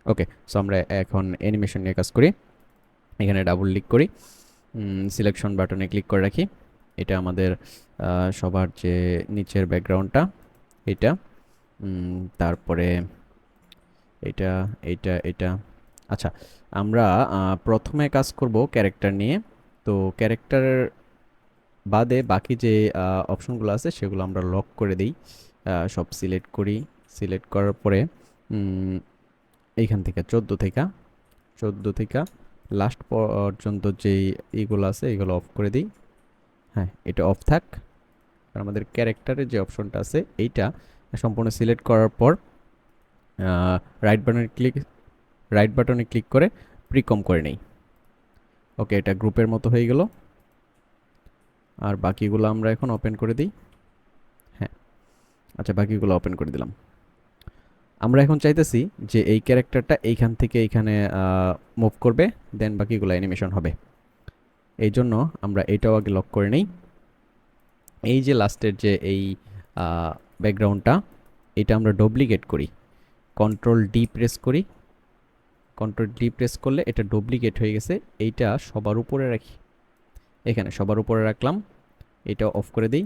ওকে, সো আমরা এখন অ্যানিমেশন নিয়ে কাজ করি। এখানে ডাবল ক্লিক করি, সিলেকশন বাটনে ক্লিক করে রাখি। এটা আমাদের সবার যে নিচের ব্যাকগ্রাউন্ডটা এটা, তারপরে এটা এটা এটা আচ্ছা, আমরা প্রথমে কাজ করব ক্যারেক্টার নিয়ে। তো ক্যারেক্টার বাদে বাকি যে অপশনগুলো আছে সেগুলো আমরা লক করে দিই, সব সিলেক্ট করি। সিলেক্ট করার পরে এইখান থেকে 14 থেকে লাস্ট পর্যন্ত যেই এইগুলো আছে এগুলো অফ করে দিই। হ্যাঁ, এটা অফ থাক। আর আমাদের ক্যারেক্টারের যে অপশনটা আছে এইটা সম্পূর্ণ সিলেক্ট করার পর রাইট বাটনে ক্লিক করে প্রিকম করে নেই। ওকে, এটা গ্রুপের মতো হয়ে গেল। আর বাকিগুলো আমরা এখন ওপেন করে দিই। হ্যাঁ, আচ্ছা, বাকিগুলো ওপেন করে দিলাম। আমরা এখন চাইতেছি যে এই ক্যারেক্টারটা এইখান থেকে এইখানে মুভ করবে, দেন বাকিগুলো অ্যানিমেশন হবে। এই জন্য আমরা এইটাও আগে লক করে নেই। এই যে লাস্টের যে এই ব্যাকগ্রাউন্ডটা, এটা আমরা ডুপ্লিকেট করি, কন্ট্রোল ডি প্রেস করি। কন্ট্রোল ডি প্রেস করলে এটা ডুপ্লিকেট হয়ে গেছে, এইটা সবার উপরে রাখি, এখানে সবার উপরে রাখলাম। এটা অফ করে দিই।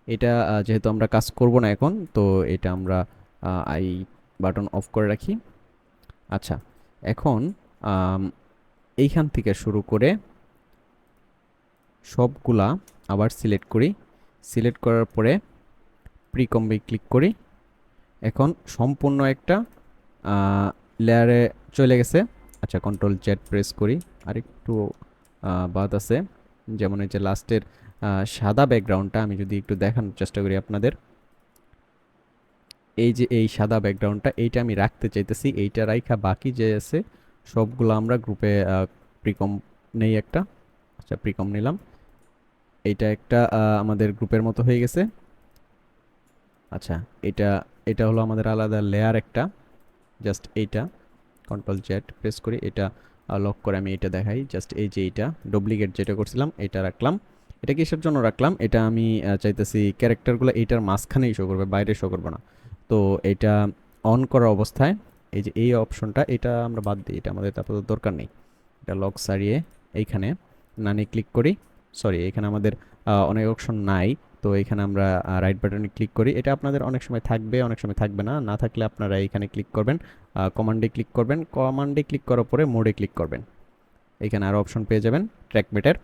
এটা যেহেতু আমরা কাজ করব না এখন, তো এটা আমরা আই বাটন অফ করে রাখি। আচ্ছা, এখন এইখান থেকে শুরু করে সবগুলা আবার সিলেক্ট করি। সিলেক্ট করার পরে প্রিকম্বে ক্লিক করি। এখন সম্পূর্ণ একটা লেয়ারে চলে গেছে। আচ্ছা, কন্ট্রোল জেড প্রেস করি, আরেকটু বাদ আছে, যেমন এই যে লাস্টের সাদা ব্যাকগ্রাউন্ডটা আমি যদি একটু দেখানোর চেষ্টা করি আপনাদের, এই যে এই সাদা ব্যাকগ্রাউন্ডটা এইটা আমি রাখতে চাইতেছি, এইটা রাইখা বাকি যে আছে সবগুলো আমরা গ্রুপে প্রিকম নেই একটা। আচ্ছা, প্রিকম নিলাম, এইটা একটা আমাদের গ্রুপের মতো হয়ে গেছে। আচ্ছা, এটা এটা হলো আমাদের আলাদা লেয়ার একটা, জাস্ট এইটা কন্ট্রোল জেড প্রেস করি, এটা লক করে আমি এটা দেখাই। জাস্ট এই যে এইটা ডুপ্লিকেট যেটা করছিলাম এটা রাখলাম। এটা কিসের জন্য রাখলাম, এটা আমি চাইতেছি ক্যারেক্টারগুলো এইটার মাঝখানেই শো করবে, বাইরে শো করবে না। তো এটা অন করা অবস্থায় এই যে এই অপশনটা এটা আমরা বাদ দিই, এটা আমাদের আপাতত দরকার নেই। এটা লক সারিয়ে এইখানে নানি ক্লিক করি। সরি, এখানে আমাদের অনেক অপশন নাই, তো এখানে আমরা রাইট বাটনে ক্লিক করি। এটা আপনাদের অনেক সময় থাকবে, অনেক সময় থাকবে না। না থাকলে আপনারা এখানে ক্লিক করবেন, কমান্ডে ক্লিক করবেন, কমান্ডে ক্লিক করার পরে মোডে ক্লিক করবেন, এখানে আরও অপশন পেয়ে যাবেন ট্র্যাকমেটের।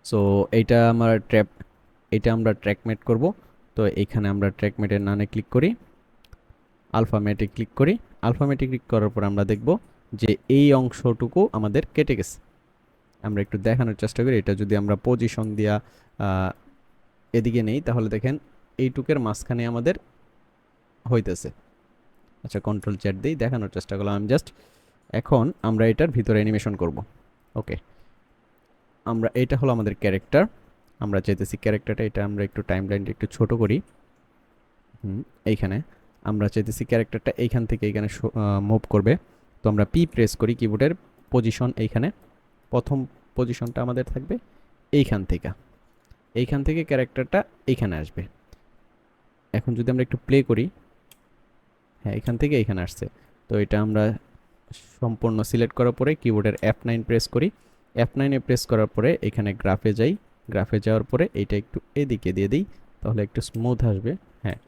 সো এটা আমরা ট্র্যাকমেট করব। তো এইখানে আমরা ট্র্যাকমেটের নানে ক্লিক করি, আলফামেটে ক্লিক করি। আলফামেটে ক্লিক করার পর আমরা দেখব যে এই অংশটুকু আমাদের কেটে গেছে। আমরা একটু দেখানোর চেষ্টা করি, এটা যদি আমরা পজিশন দিয়া এদিকে নেই তাহলে দেখেন এইটুকের মাঝখানে আমাদের হইতেছে। আচ্ছা, কন্ট্রোল জেড দিই, দেখানোর চেষ্টা করলাম আমি জাস্ট। এখন আমরা এটার ভিতরে অ্যানিমেশন করব। ওকে, আমরা এটা হলো আমাদের ক্যারেক্টার, আমরা চাইতেছি ক্যারেক্টারটা এটা আমরা একটু টাইমলাইনটা একটু ছোট করি। এইখানে আমরা চাইতেছি ক্যারেক্টারটা এইখান থেকে এইখানে মুভ করবে। তো আমরা পি প্রেস করি কিবোর্ডের, পজিশন এইখানে, প্রথম পজিশনটা আমাদের থাকবে এইখান থেকে ক্যারেক্টারটা এইখানে আসবে। এখন যদি আমরা একটু প্লে করি, হ্যাঁ, এখান থেকে এইখানে আসছে। তো এটা আমরা সম্পূর্ণ সিলেক্ট করার পরে কিবোর্ডের F9 প্রেস করি। F9 এ প্রেস করার পরে এখানে গ্রাফে যাই। গ্রাফে যাওয়ার পরে এইটা একটু এদিকে দিয়ে দিই, তাহলে একটু স্মুথ আসবে। হ্যাঁ,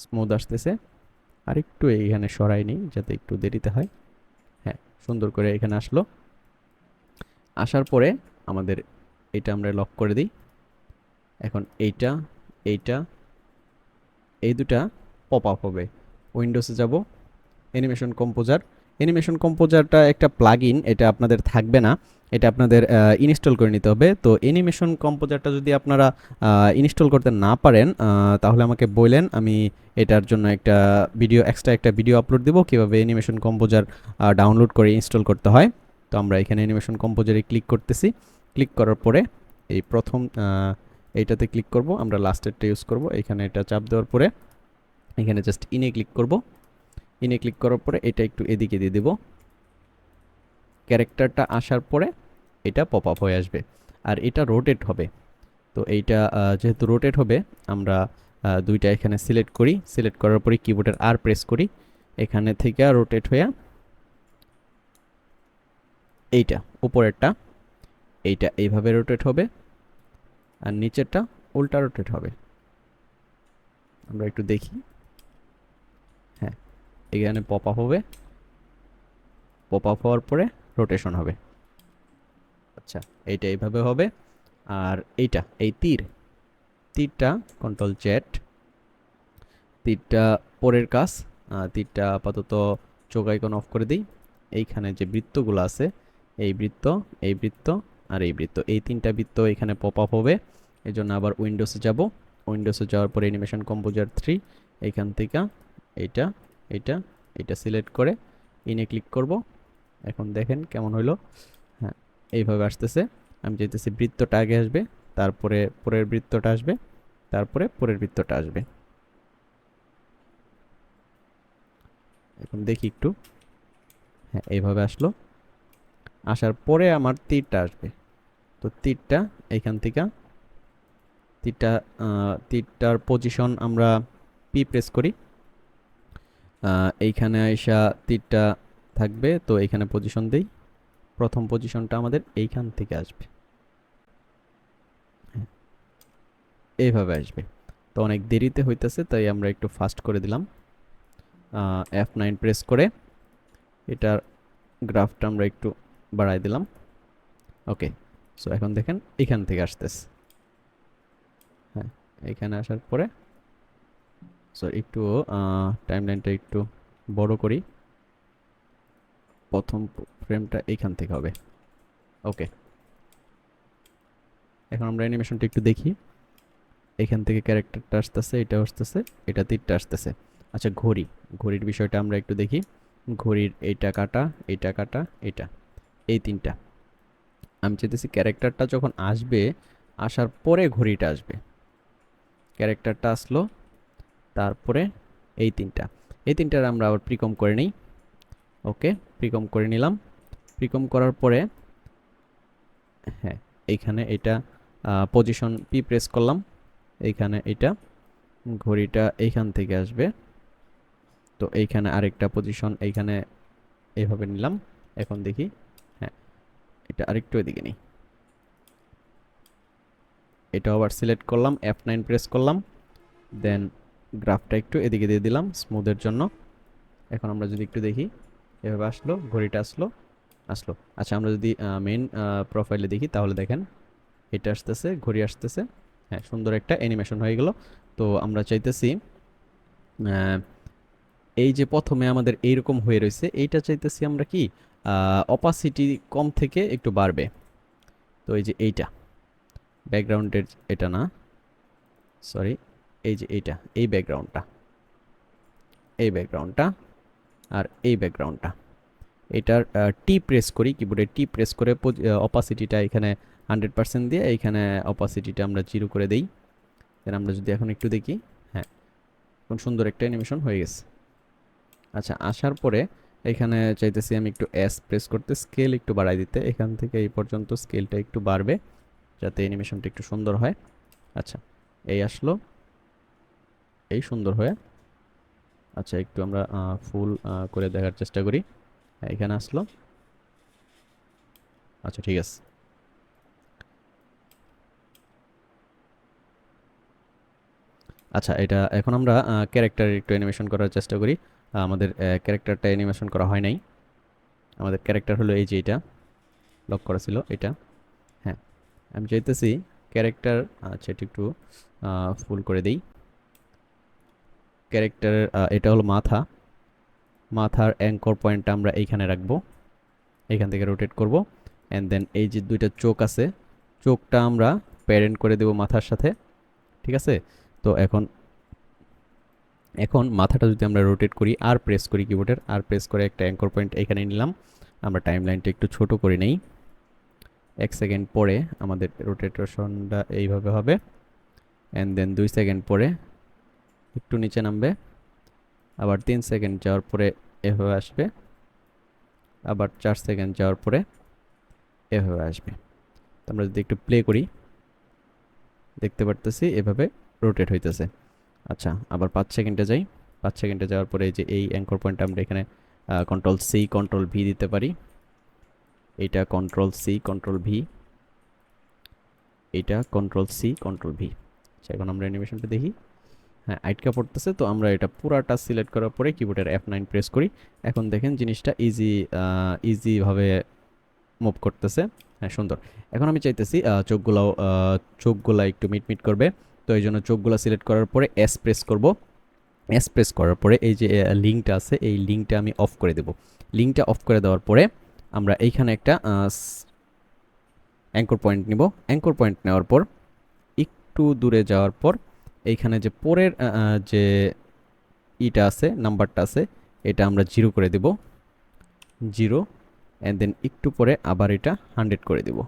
স্মুথ আসতেছে। আর একটু এইখানে সরাই নিই যাতে একটু দেরিতে হয়। হ্যাঁ, সুন্দর করে এখানে আসলো। আসার পরে আমাদের এটা আমরা লক করে দিই। এখন এইটা এইটা এই দুটা পপ আপ হবে। উইন্ডোজে যাব, অ্যানিমেশন কম্পোজার। অ্যানিমেশন কম্পোজারটা একটা প্লাগইন, এটা আপনাদের থাকবে না, এটা আপনাদের ইনস্টল করে নিতে হবে। তো অ্যানিমেশন কম্পোজারটা যদি আপনারা ইনস্টল করতে না পারেন তাহলে আমাকে বললেন, আমি এটার জন্য একটা ভিডিও, এক্সট্রা একটা ভিডিও আপলোড দেবো কীভাবে অ্যানিমেশন কম্পোজার ডাউনলোড করে ইনস্টল করতে হয়। তো আমরা এখানে অ্যানিমেশন কম্পোজারে ক্লিক করতেছি। ক্লিক করার পরে এই প্রথম এইটাতে ক্লিক করব, আমরা লাস্টেরটা ইউজ করব। এখানে এটা চাপ দেওয়ার পরে এখানে জাস্ট ইনে ক্লিক করব। ইনে ক্লিক করার পরে এটা একটু এদিকে দিয়ে দেব। ক্যারেক্টারটা আসার পরে এটা পপ আপ হয়ে আসবে আর এটা রোটেট হবে। তো এইটা যেহেতু রোটেট হবে, আমরা দুইটা এখানে সিলেক্ট করি। সিলেক্ট করার পরে কিবোর্ডের আর প্রেস করি, এখানে থেকে রোটেট হয়ে এইটা উপরেরটা এইটা এইভাবে রোটেট হবে আর নিচেরটা উল্টা রোটেট হবে। আমরা একটু দেখি। হ্যাঁ, এখানে পপ আপ হবে, পপ আপ হওয়ার পরে রোটেশন হবে। আচ্ছা, এইটা এইভাবে হবে। আর এইটা এই তীরটা কন্ট্রোল জেড, তীরটা পরের কাজ। তীরটা আপাতত চোখ আইকন অফ করে দিই। এইখানে যে বৃত্তগুলো আছে, এই বৃত্ত, এই বৃত্ত আর এই বৃত্ত, এই তিনটা বৃত্ত এখানে পপ আপ হবে। এই জন্য আবার উইন্ডোজে যাব। উইন্ডোজে যাওয়ার পরে অ্যানিমেশন কম্পোজার 3, এইখান থেকে এইটা এইটা এটা সিলেক্ট করে ইনে ক্লিক করব। এখন দেখেন কেমন হইলো। হ্যাঁ, এইভাবে আসতেছে। আমি চাইতেছি বৃত্তটা আগে আসবে, তারপরে পরের বৃত্তটা আসবে, তারপরে পরের বৃত্তটা আসবে। এখন দেখি একটু। হ্যাঁ, এইভাবে আসলো। আসার পরে আমার তীরটা আসবে। তো তীরটা এইখান থেকে তীরটার পজিশন আমরা পি প্রেস করি। এইখানে আইসা তীরটা থাকবে, তো এইখানে পজিশন দেই। প্রথম পজিশনটা আমাদের এইখান থেকে আসবে, এইভাবে আসবে। তো অনেক দেরিতে হইতেছে, তাই আমরা একটু ফাস্ট করে দিলাম। F9 প্রেস করে এটার গ্রাফটা আমরা একটু বাড়াই দিলাম। ওকে, সো এখন দেখেন এখান থেকে আসতেছে। হ্যাঁ, এখানে আসার পরে সো একটু টাইমলাইনটা একটু বড় করি। প্রথম ফ্রেমটা এইখান থেকে হবে। ওকে, এখন আমরা অ্যানিমেশনটা একটু দেখি। এখান থেকে ক্যারেক্টারটা আসতেছে, এটা আসতেছে, এটা তীরটা আসতেছে। আচ্ছা, ঘড়ির বিষয়টা আমরা একটু দেখি। ঘড়ির এইটা কাটা, এইটা কাটা, এটা, এই তিনটা। আমি চাইতেছি ক্যারেক্টারটা যখন আসবে, আসার পরে ঘড়িটা আসবে। ক্যারেক্টারটা আসলো, তারপরে এই তিনটার আমরা আবার প্রিকম করে নিই। ওকে, প্রিকম করে নিলাম। প্রিকম করার পরে হ্যাঁ, এইখানে এটা পজিশন পি প্রেস করলাম। এইখানে এটা ঘড়িটা এইখান থেকে আসবে। তো এইখানে আরেকটা পজিশন এইখানে এইভাবে নিলাম। এখন দেখি। হ্যাঁ, এটা আরেকটু এদিকে নিই। এটা আবার সিলেক্ট করলাম, F9 প্রেস করলাম, দেন গ্রাফটা একটু এদিকে দিয়ে দিলাম স্মুথের জন্য। এখন আমরা যদি একটু দেখি, এভাবে আসলো, ঘড়িটা আসলো। আচ্ছা, আমরা যদি মেইন প্রোফাইলে দেখি তাহলে দেখেন এটা আসতেছে, ঘড়ি আসতেছে। হ্যাঁ, সুন্দর একটা অ্যানিমেশন হয়ে গেল। তো আমরা চাইতেছি এই যে প্রথমে আমাদের এইরকম হয়ে রয়েছে, এইটা চাইতেছি আমরা কি অপাসিটি কম থেকে একটু বাড়বে। তো এই যে এইটা ব্যাকগ্রাউন্ডের, এটা না, সরি, এই যে এইটা, এই ব্যাকগ্রাউন্ডটা, এই ব্যাকগ্রাউন্ডটা আর এই ব্যাকগ্রাউন্ডটা, এটার টি প্রেস করি, কিবোর্ডে টি প্রেস করে অপাসিটিটা এখানে 100% দিয়ে এইখানে অপাসিটিটা আমরা 0 করে দেই। দেন আমরা যদি এখন একটু দেখি, হ্যাঁ, কোন সুন্দর একটা অ্যানিমেশন হয়ে গেছে। আচ্ছা, আসার পরে এখানে চাইতেছি আমি একটু এস প্রেস করতে, স্কেল একটু বাড়াই দিতে, এখান থেকে এই পর্যন্ত স্কেলটা একটু বাড়বে যাতে অ্যানিমেশনটা একটু সুন্দর হয়। আচ্ছা, এই আসলো, এই সুন্দর হয়ে আচ্ছা, একটু আমরা ফুল করে দেখার চেষ্টা করি। হ্যাঁ, এখানে আসলো। আচ্ছা, ঠিক আছে। আচ্ছা, এটা এখন আমরা ক্যারেক্টার একটু অ্যানিমেশন করার চেষ্টা করি। আমাদের ক্যারেক্টারটা অ্যানিমেশন করা হয় নাই। আমাদের ক্যারেক্টার হলো এই যে এটা লক করা ছিল এটা। হ্যাঁ, আমি চাইতেছি ক্যারেক্টার, আচ্ছা এটা একটু ফুল করে দেই। ক্যারেক্টারের এটা হলো মাথা। মাথার অ্যাঙ্কর পয়েন্টটা আমরা এইখানে রাখবো। এখান থেকে রোটেট করব। অ্যান্ড দেন এই যে দুইটা চোখ আছে, চোখটা আমরা প্যারেন্ট করে দেব মাথার সাথে। ঠিক আছে? তো এখন এখন মাথাটা যদি আমরা রোটেট করি আর প্রেস করি, কিবোর্ডের আর প্রেস করে একটা অ্যাঙ্কর পয়েন্ট এখানে নিলাম। আমরা টাইম লাইনটা একটু ছোট করে নেই। 1 সেকেন্ড পরে আমাদের রোটেটেশনটা এইভাবে হবে। অ্যান্ড দেন 2 সেকেন্ড পরে একটু নিচে নামবে। আবার 3 সেকেন্ড যাওয়ার পরে এভাবে আসবে। আবার 4 সেকেন্ড যাওয়ার পরে এভাবে আসবে। তো আমরা যদি একটু প্লে করি, দেখতে পারতেছি এভাবে রোটেট হইতেছে। আচ্ছা, আবার 5 সেকেন্ডে যাই। 5 সেকেন্ডে যাওয়ার পরে এই যে এই অ্যাঙ্কর পয়েন্ট আমরা এখানে কন্ট্রোল সি কন্ট্রোল ভি দিতে পারি। এইটা কন্ট্রোল সি কন্ট্রোল ভি, এইটা কন্ট্রোল সি কন্ট্রোল ভি। আচ্ছা, এখন আমরা অ্যানিমেশনটা দেখি। হ্যাঁ, আটকা পড়তেছে। তো আমরা এটা পুরাটা সিলেক্ট করার পরে কিবোর্ডের F9 প্রেস করি। এখন দেখেন জিনিসটা ইজিভাবে মুভ করতেছে। হ্যাঁ, সুন্দর। এখন আমি চাইতেছি চোখগুলা একটু মিটমিট করবে। তো এই জন্য চোখগুলা সিলেক্ট করার পরে এস প্রেস করব। এস প্রেস করার পরে এই যে লিঙ্কটা আছে, এই লিঙ্কটা আমি অফ করে দেব। লিঙ্কটা অফ করে দেওয়ার পরে আমরা এইখানে একটা অ্যাঙ্কর পয়েন্ট নিব। অ্যাঙ্কর পয়েন্ট নেওয়ার পর একটু দূরে যাওয়ার পর এইখানে যে পরের যে ইটা আছে, নাম্বারটা আছে, এটা আমরা 0 করে দেব। 0। অ্যান্ড দেন একটু পরে আবার এটা 100 করে দেব।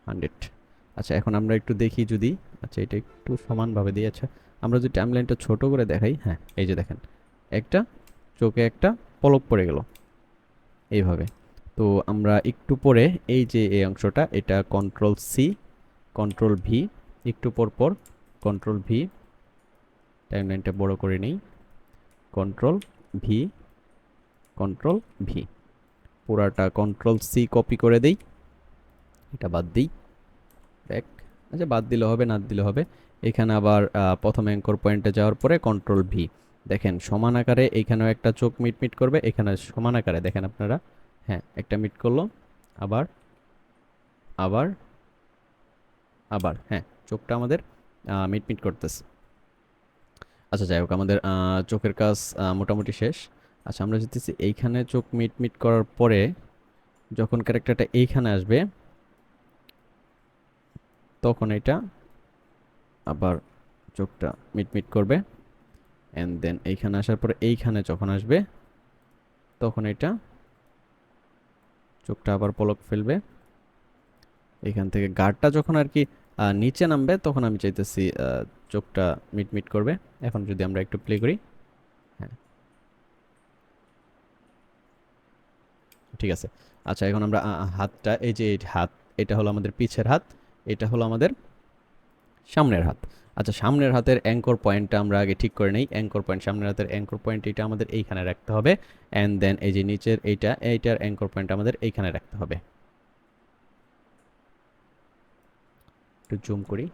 100। আচ্ছা, এখন আমরা একটু দেখি যদি, আচ্ছা এটা একটু সমানভাবে দিই। আচ্ছা, আমরা যদি টাইমলাইনটা ছোট করে দেখাই, হ্যাঁ এই যে দেখেন একটা চোখে একটা পলক পড়ে গেল এইভাবে। তো আমরা একটু পরে এই যে এই অংশটা, এটা কন্ট্রোল সি কন্ট্রোল ভি, একটু পর পর কন্ট্রোল ভি, টাইমলাইনটা বড় করে নেই, কন্ট্রোল ভি কন্ট্রোল ভি, পুরাটা কন্ট্রোল সি কপি করে দেই। এটা বাদ দিই, ব্যাক। আচ্ছা, বাদ দিলে হবে, না দিলে হবে। এখানে আবার প্রথম অ্যাঙ্কর পয়েন্টে যাওয়ার পরে কন্ট্রোল ভি। দেখেন সমান আকারে এইখানেও একটা চোখ মিটমিট করবে, এখানে সমান আকারে দেখেন আপনারা। হ্যাঁ, একটা মিট করলো। আবার আবার আবার হ্যাঁ, চোখটা আমাদের মিটমিট করতেছে। আচ্ছা, যাই হোক, আমাদের চোখের কাজ মোটামুটি শেষ। আচ্ছা, আমরা যেতেছি এইখানে চোখ মিটমিট করার পরে যখন ক্যারেক্টারটা এইখানে আসবে তখন এটা আবার চোখটা মিটমিট করবে। অ্যান্ড দেন এইখানে আসার পরে এইখানে যখন আসবে তখন এটা চোখটা আবার পলক ফেলবে। এখান থেকে গাঢ়টা যখন আর কি নিচে নামবে তখন আমি চাইতেছি চোখটা মিটমিট করবে। এখন যদি আমরা একটু প্লে করি, হ্যাঁ ঠিক আছে। আচ্ছা, এখন আমরা হাতটা, এই যে এই হাত, এটা হলো আমাদের পিছের হাত, এটা হলো আমাদের সামনের হাত। আচ্ছা, সামনের হাতের অ্যাঙ্কর পয়েন্টটা আমরা আগে ঠিক করে নেই। অ্যাঙ্কর পয়েন্ট, সামনের হাতের অ্যাঙ্কর পয়েন্ট এটা আমাদের এইখানে রাখতে হবে। অ্যান্ড দেন এই যে নিচের এইটার অ্যাঙ্কর পয়েন্ট আমাদের এইখানে রাখতে হবে। একটু জুম করি।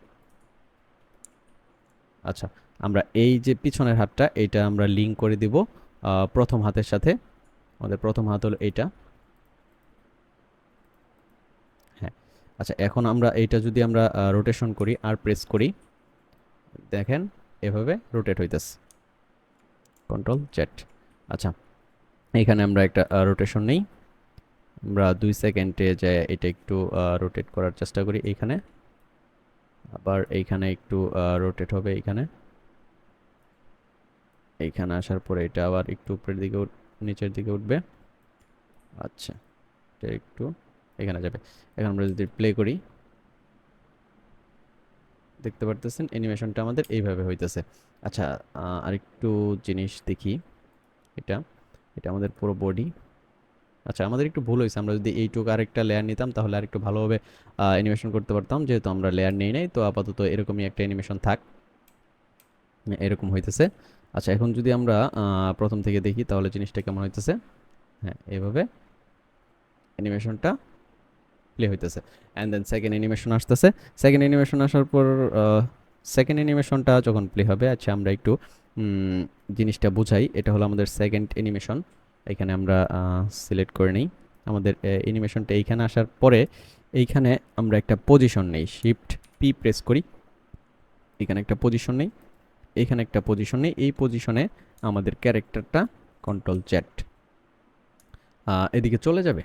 আচ্ছা, আমরা এই যে পিছনের হাতটা, এটা আমরা লিঙ্ক করে দিব প্রথম হাতের সাথে। আমাদের প্রথম হাত হলো এইটা। হ্যাঁ। আচ্ছা, এখন আমরা এইটা যদি আমরা রোটেশন করি আর প্রেস করি, দেখেন এভাবে রোটেট হইতেছে, কন্ট্রোল জেড। আচ্ছা, এখানে আমরা একটা রোটেশন নেই। আমরা 2 সেকেন্ডে যে এটা একটু রোটেট করার চেষ্টা করি এইখানে। আবার এইখানে একটু রোটেট হবে এইখানে। এইখানে আসার পরে এটা আবার একটু উপরের দিকে নিচের দিকে উঠবে। আচ্ছা, এটা একটু এখানে যাবে। এখন আমরা যদি প্লে করি, দেখতে পারতেছেন অ্যানিমেশনটা আমাদের এইভাবে হইতেছে। আচ্ছা, আরেকটু জিনিস দেখি। এটা এটা আমাদের পুরো বডি। আচ্ছা, আমাদের একটু ভুল হয়েছে। আমরা যদি এইটুকু আরেকটা লেয়ার নিতাম তাহলে আরেকটু ভালোভাবে অ্যানিমেশন করতে পারতাম। যেহেতু আমরা লেয়ার নেই নাই, তো আপাতত এরকমই একটা অ্যানিমেশন থাক। এরকম হইতেছে। আচ্ছা, এখন যদি আমরা প্রথম থেকে দেখি তাহলে জিনিসটা কেমন হইতেছে। হ্যাঁ, এভাবে অ্যানিমেশনটা প্লে হইতেছে। অ্যান্ড দেন সেকেন্ড অ্যানিমেশন আসতেছে। সেকেন্ড অ্যানিমেশন আসার পর সেকেন্ড অ্যানিমেশনটা যখন প্লে হবে, আচ্ছা আমরা একটু জিনিসটা বুঝাই। এটা হলো আমাদের সেকেন্ড অ্যানিমেশন। এখানে আমরা সিলেক্ট করে নিই। আমাদের অ্যানিমেশনটা এইখানে আসার পরে এইখানে আমরা একটা পজিশন নেই, শিফট পি প্রেস করি। এখানে একটা পজিশন নেই, এখানে একটা পজিশন নেই। এই পজিশনে আমাদের ক্যারেক্টারটা কন্ট্রোল জেড এদিকে চলে যাবে।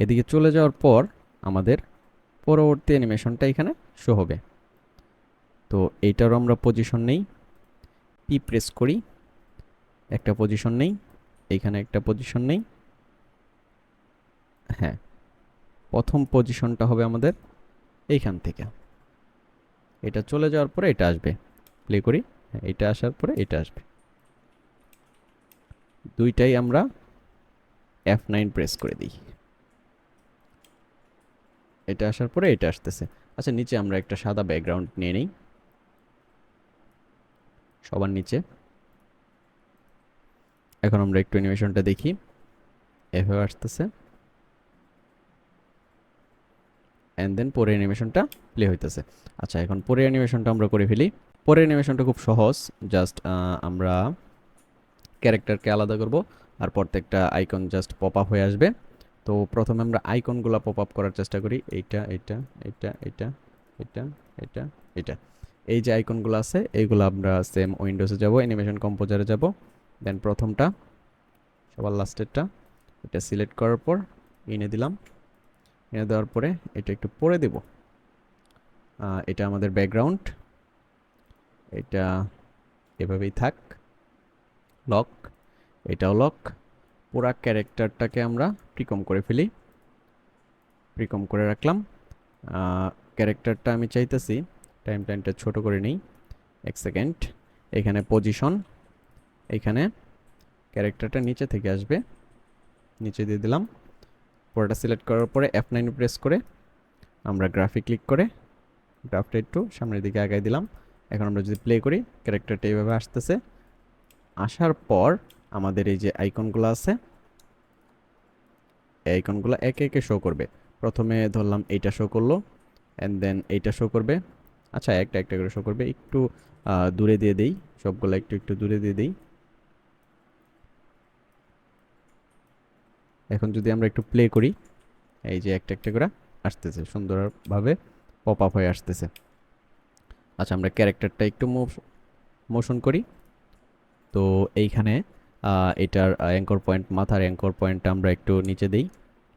এদিকে চলে যাওয়ার পর আমাদের পরবর্তী অ্যানিমেশনটা এখানে শো হবে। তো এইটারও আমরা পজিশন নেই, পি প্রেস করি, একটা পজিশন নেই, এইখানে একটা পজিশন নেই। হ্যাঁ, প্রথম পজিশনটা হবে আমাদের এইখান থেকে। এটা চলে যাওয়ার পরে এটা আসবে, প্লে করি। হ্যাঁ, এটা আসার পরে এটা আসবে। দুইটাই আমরা F9 প্রেস করে দিই। এটা আসার পরে এটা আসতেছে। আচ্ছা, নিচে আমরা একটা সাদা ব্যাকগ্রাউন্ড নিয়ে নিই সবার নিচে। এখন আমরা একটু অ্যানিমেশনটা দেখি, এভাবে আসতেছে। অ্যান্ড দেন পরের অ্যানিমেশনটা প্লে হইতেছে। আচ্ছা, এখন পরের অ্যানিমেশনটা আমরা করে ফেলি। পরের অ্যানিমেশনটা খুব সহজ, জাস্ট আমরা ক্যারেক্টারকে আলাদা করব আর প্রত্যেকটা আইকন জাস্ট পপ আপ হয়ে আসবে। তো প্রথমে আমরা আইকনগুলো পপ আপ করার চেষ্টা করি। এইটা এটা এটা এটা এটা এটা এটা, এই যে আইকনগুলো আছে এইগুলো আমরা সেম উইন্ডোজে যাব, অ্যানিমেশন কম্পোজারে যাব। দেন প্রথমটা সবার লাস্টেরটা এটা সিলেক্ট করার পর এনে দিলাম। এনে দেওয়ার পরে এটা একটু পরে দেব। এটা আমাদের ব্যাকগ্রাউন্ড, এটা এভাবেই থাক, লক, এটাও লক। পুরা ক্যারেক্টারটাকে আমরা প্রিকম করে ফেলি, প্রিকম করে রাখলাম। ক্যারেক্টারটা আমি চাইতেছি টাইম লাইনটা ছোট করে নিই, 1 সেকেন্ড। এখানে পজিশন, এখানে ক্যারেক্টারটা নিচে থেকে আসবে, নিচে দিয়ে দিলাম। পুরোটা সিলেক্ট করার পরে F9 প্রেস করে আমরা গ্রাফে ক্লিক করে গ্রাফটা একটু সামনের দিকে আগাই দিলাম। এখন আমরা যদি প্লে করি, ক্যারেক্টারটা এইভাবে আসতেছে। আসার পর আমাদের এই যে আইকনগুলো আছে, এই আইকনগুলো একে একে শো করবে। প্রথমে ধরলাম এইটা শো করলো, অ্যান্ড দেন এইটা শো করবে। আচ্ছা, একটা একটা করে শো করবে। একটু দূরে দিয়ে দেই, সবগুলো একটু একটু দূরে দিয়ে দেই। এখন যদি আমরা একটু প্লে করি, এই যে একটা একটা করে আসতেছে, সুন্দরভাবে পপ আপ হয়ে আসতেছে। আচ্ছা, আমরা ক্যারেক্টারটা একটু মোশন করি। তো এইখানে এটার অ্যাঙ্কর পয়েন্ট, মাথার অ্যাঙ্কর পয়েন্টটা আমরা একটু নিচে দিই।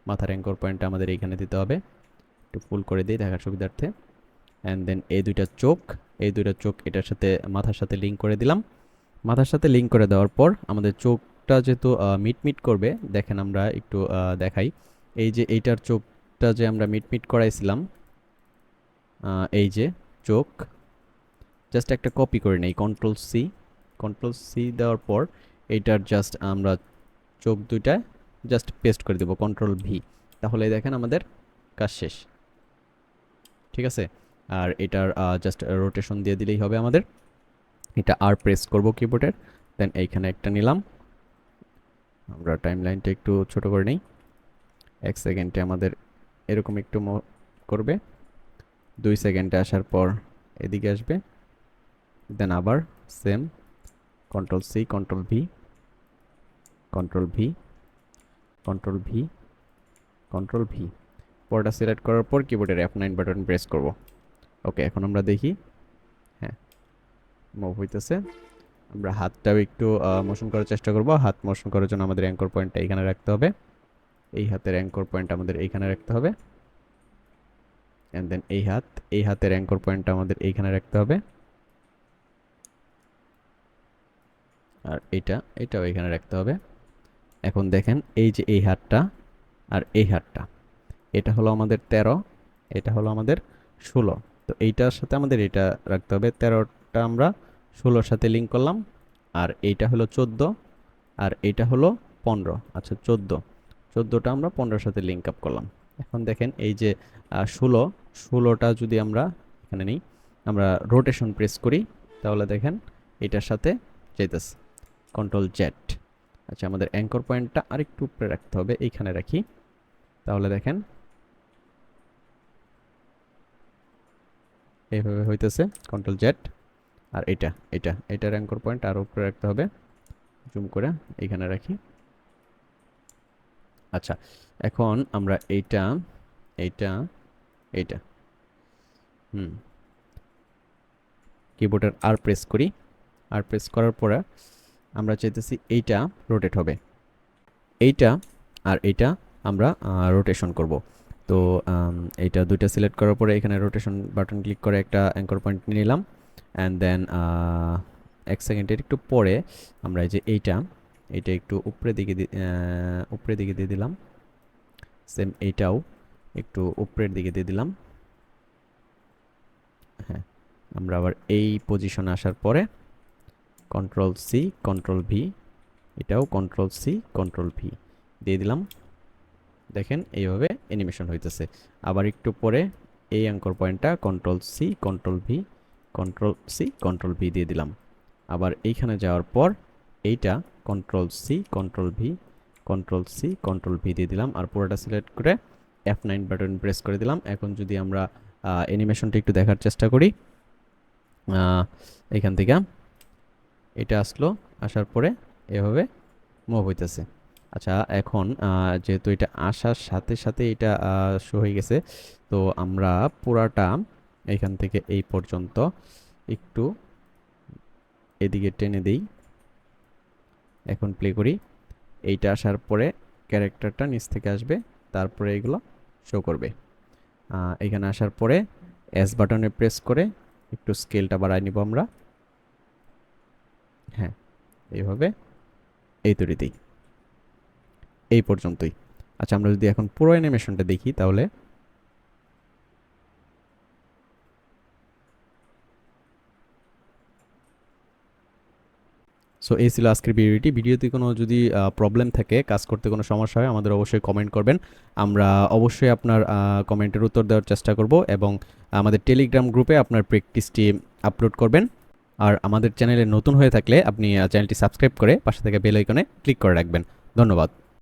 মাথার অ্যাঙ্কর পয়েন্টটা আমাদের এইখানে দিতে হবে, একটু ফুল করে দিই দেখার সুবিধার্থে। অ্যান্ড দেন এই দুইটা চোখ, এই দুইটা চোখ এটার সাথে, মাথার সাথে লিঙ্ক করে দিলাম। মাথার সাথে লিঙ্ক করে দেওয়ার পর আমাদের চোখটা যেহেতু মিটমিট করবে, দেখেন আমরা একটু দেখাই। এই যে এইটার চোখটা যে আমরা মিটমিট করাইছিলাম, এই যে চোখ, জাস্ট একটা কপি করে নেই, কন্ট্রোল সি দেওয়ার পর এইটার জাস্ট আমরা চোখ দুইটা জাস্ট পেস্ট করে দেবো, কন্ট্রোল ভি। তাহলে দেখেন আমাদের কাজ শেষ। ঠিক আছে, আর এটার জাস্ট রোটেশন দিয়ে দিলেই হবে আমাদের। এটা আর প্রেস করব কিবোর্ডের, দেন এইখানে একটা নিলাম। আমরা টাইম লাইনটা একটু ছোট করে নিই। 1 সেকেন্ডে আমাদের এরকম একটু করবে। 2 সেকেন্ডে আসার পর এদিকে আসবে, দেন আবার same control C, control V, control V, control V, control V. পরটা সিলেক্ট করার পর কিবোর্ডের F9 বাটন প্রেস করব। ওকে, এখন আমরা দেখি, হ্যাঁ মুভ হইতেছে। আমরা হাতটাও একটু মোশন করার চেষ্টা করব। হাত মোশন করার জন্য আমাদের অ্যাঙ্কর পয়েন্টটা এখানে রাখতে হবে। এই হাতের অ্যাঙ্কর পয়েন্ট আমাদের এইখানে রাখতে হবে। অ্যান্ড দেন এই হাতের অ্যাঙ্কর পয়েন্টটা আমাদের এইখানে রাখতে হবে। আর এটাও এখানে রাখতে হবে। এখন দেখেন এই যে এই হাতটা আর এই হাতটা, এটা হলো আমাদের 13, এটা হলো আমাদের 16। তো এইটার সাথে আমাদের এটা রাখতে হবে। 13টা আমরা 16-র সাথে লিঙ্ক করলাম। আর এইটা হলো 14, আর এইটা হলো 15। আচ্ছা, 14টা আমরা 15-র সাথে লিঙ্ক আপ করলাম। এখন দেখেন এই যে 16টা যদি আমরা এখানে নিই, আমরা রোটেশন প্রেস করি, তাহলে দেখেন এটার সাথে চাইতেছে, কন্ট্রোল জেড। আচ্ছা, আমাদের অ্যাঙ্কর পয়েন্টটা আরেকটু উপরে রাখতে হবে, এইখানে রাখি। তাহলে দেখেন এইভাবে হইতেছে, কন্ট্রোল জেড। আর এটার অ্যাঙ্কর পয়েন্ট আরও উপরে রাখতে হবে, জুম করে এইখানে রাখি। আচ্ছা, এখন আমরা এইটা এইটা এইটা কিবোর্ডের আর প্রেস করি। আর প্রেস করার পরে আমরা চাইতেছি এইটা রোটেট হবে, এইটা আর এইটা আমরা রোটেশন করব। তো এইটা দুইটা সিলেক্ট করার পরে এখানে রোটেশন বাটন ক্লিক করে একটা অ্যাঙ্কর পয়েন্ট নিয়ে নিলাম। অ্যান্ড দেন 1 সেকেন্ডের একটু পরে আমরা এই যে এইটা একটু উপরের দিকে দিয়ে দিলাম। সেম এইটাও একটু উপরের দিকে দিয়ে দিলাম। হ্যাঁ, আমরা আবার এই পজিশনে আসার পরে কন্ট্রোল সি কন্ট্রোল ভি, এটাও কন্ট্রোল সি কন্ট্রোল ভি দিয়ে দিলাম। দেখেন এইভাবে অ্যানিমেশন হইতেছে। আবার একটু পরে এই অ্যাঙ্কর পয়েন্টটা control C control V, control C control V দিয়ে দিলাম। আবার এইখানে যাওয়ার পর এইটা control C control V, control C control V দিয়ে দিলাম। আর পুরোটা সিলেক্ট করে F9 বাটন প্রেস করে দিলাম। এখন যদি আমরা অ্যানিমেশনটা একটু দেখার চেষ্টা করি, এখান থেকে এটা আসলো, আসার পরে এভাবে মুভ হইতেছে। আচ্ছা, এখন যেহেতু এটা আসার সাথে সাথে এটা শো হয়ে গেছে, তো আমরা পুরাটা এখান থেকে এই পর্যন্ত একটু এদিকে টেনে দিই। এখন প্লে করি। এইটা আসার পরে ক্যারেক্টারটা নিচ থেকে আসবে, তারপরে এগুলো শো করবে। এখানে আসার পরে এস বাটনে প্রেস করে একটু স্কেলটা বাড়ায় নিব আমরা। হ্যাঁ, এইভাবে এই তৈরিতেই এই পর্যন্তই। আচ্ছা, আমরা যদি এখন পুরো অ্যানিমেশনটা দেখি তাহলে সো এই ছিল আজকের ভিডিওতে কোনো যদি প্রবলেম থাকে, কাজ করতে কোনো সমস্যা হয়, আমাদের অবশ্যই কমেন্ট করবেন। আমরা অবশ্যই আপনার কমেন্টের উত্তর দেওয়ার চেষ্টা করব এবং আমাদের টেলিগ্রাম গ্রুপে আপনার প্র্যাকটিসটি আপলোড করবেন। আর আমাদের চ্যানেলে নতুন হয়ে থাকলে আপনি চ্যানেলটি সাবস্ক্রাইব করে পাশে থেকে বেল আইকনে ক্লিক করে রাখবেন। ধন্যবাদ।